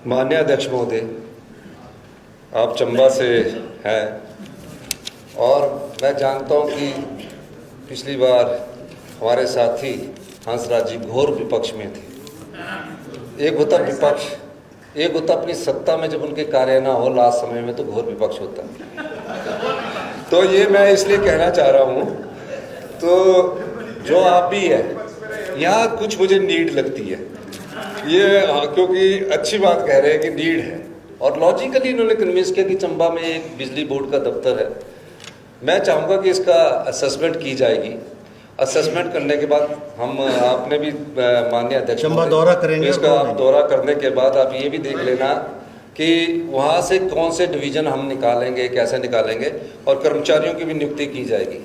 माननीय अध्यक्ष महोदय, आप चंबा से हैं और मैं जानता हूं कि पिछली बार हमारे साथी हंसराज जी घोर विपक्ष में थे। एक होता विपक्ष, एक होता अपनी सत्ता में जब उनके कार्य ना हो लास्ट समय में तो घोर विपक्ष होता है। तो ये मैं इसलिए कहना चाह रहा हूँ, तो जो आप भी है यहाँ कुछ मुझे नीड लगती है ये, क्योंकि अच्छी बात कह रहे हैं कि नीड है और लॉजिकली इन्होंने कन्विंस किया कि चंबा में एक बिजली बोर्ड का दफ्तर है। मैं चाहूँगा कि इसका असेसमेंट की जाएगी। असेसमेंट करने के बाद हम, आपने भी माननीय अध्यक्ष चंबा दौरा करेंगे, इसका दौरा करने के बाद आप ये भी देख लेना कि वहाँ से कौन से डिवीज़न हम निकालेंगे, कैसे निकालेंगे और कर्मचारियों की भी नियुक्ति की जाएगी।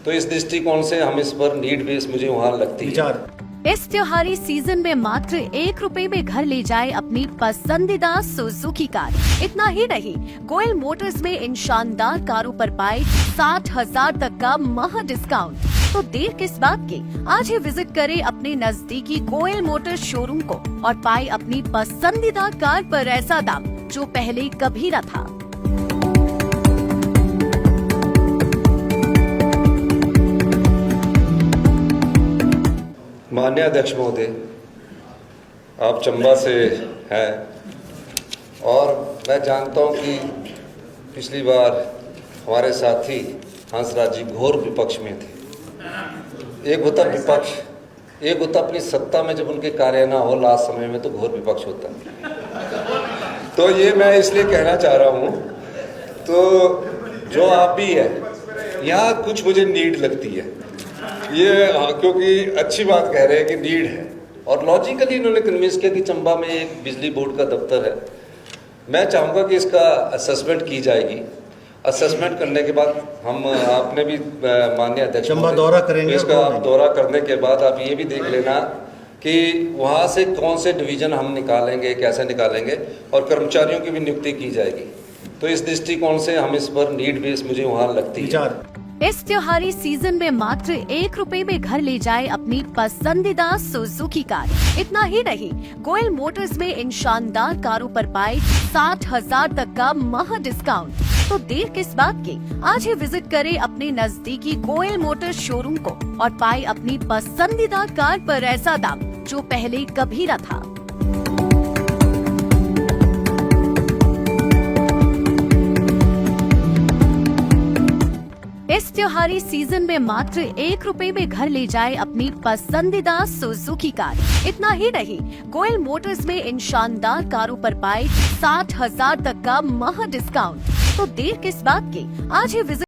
तो इस दृष्टिकोण से हम इस पर नीड बेस मुझे वहाँ लगती है। इस त्योहारी सीजन में मात्र 1 रुपए में घर ले जाए अपनी पसंदीदा सुजुकी कार। इतना ही नहीं, गोयल मोटर्स में इन शानदार कारों पर पाए 60,000 तक का महा डिस्काउंट। तो देर किस बात की, आज ही विजिट करें अपने नजदीकी गोयल मोटर्स शोरूम को और पाए अपनी पसंदीदा कार पर ऐसा दाम जो पहले कभी न था। माननीय अध्यक्ष महोदय, आप चंबा से हैं और मैं जानता हूं कि पिछली बार हमारे साथी हंसराज जी घोर विपक्ष में थे। एक होता विपक्ष, एक होता अपनी सत्ता में जब उनके कार्य ना हो लास्ट समय में तो घोर विपक्ष होता है। तो ये मैं इसलिए कहना चाह रहा हूं, तो जो आप भी है यहाँ कुछ मुझे नीड लगती है ये, क्योंकि अच्छी बात कह रहे हैं कि नीड है और लॉजिकली इन्होंने कन्विंस किया कि चंबा में एक बिजली बोर्ड का दफ्तर है। मैं चाहूँगा कि इसका असेसमेंट की जाएगी। असेसमेंट करने के बाद हम, आपने भी माननीय अध्यक्ष चंबा दौरा करेंगे, इसका दौरा करने के बाद आप ये भी देख लेना कि वहाँ से कौन से डिवीज़न हम निकालेंगे, कैसे निकालेंगे और कर्मचारियों की भी नियुक्ति की जाएगी। तो इस दृष्टिकोण से हम इस पर नीड बेस मुझे वहाँ लगती है। इस त्योहारी सीजन में मात्र 1 रुपए में घर ले जाए अपनी पसंदीदा सुजुकी कार। इतना ही नहीं, गोयल मोटर्स में इन शानदार कारों पर पाए 60,000 तक का महा डिस्काउंट। तो देर किस बात की, आज ही विजिट करें अपने नजदीकी गोयल मोटर्स शोरूम को और पाए अपनी पसंदीदा कार पर ऐसा दाम जो पहले कभी न था। इस त्योहारी सीजन में मात्र 1 रुपए में घर ले जाए अपनी पसंदीदा सुजुकी कार। इतना ही नहीं, गोयल मोटर्स में इन शानदार कारों पर पाए 60,000 तक का महा डिस्काउंट। तो देर किस बात की, आज ही विजिट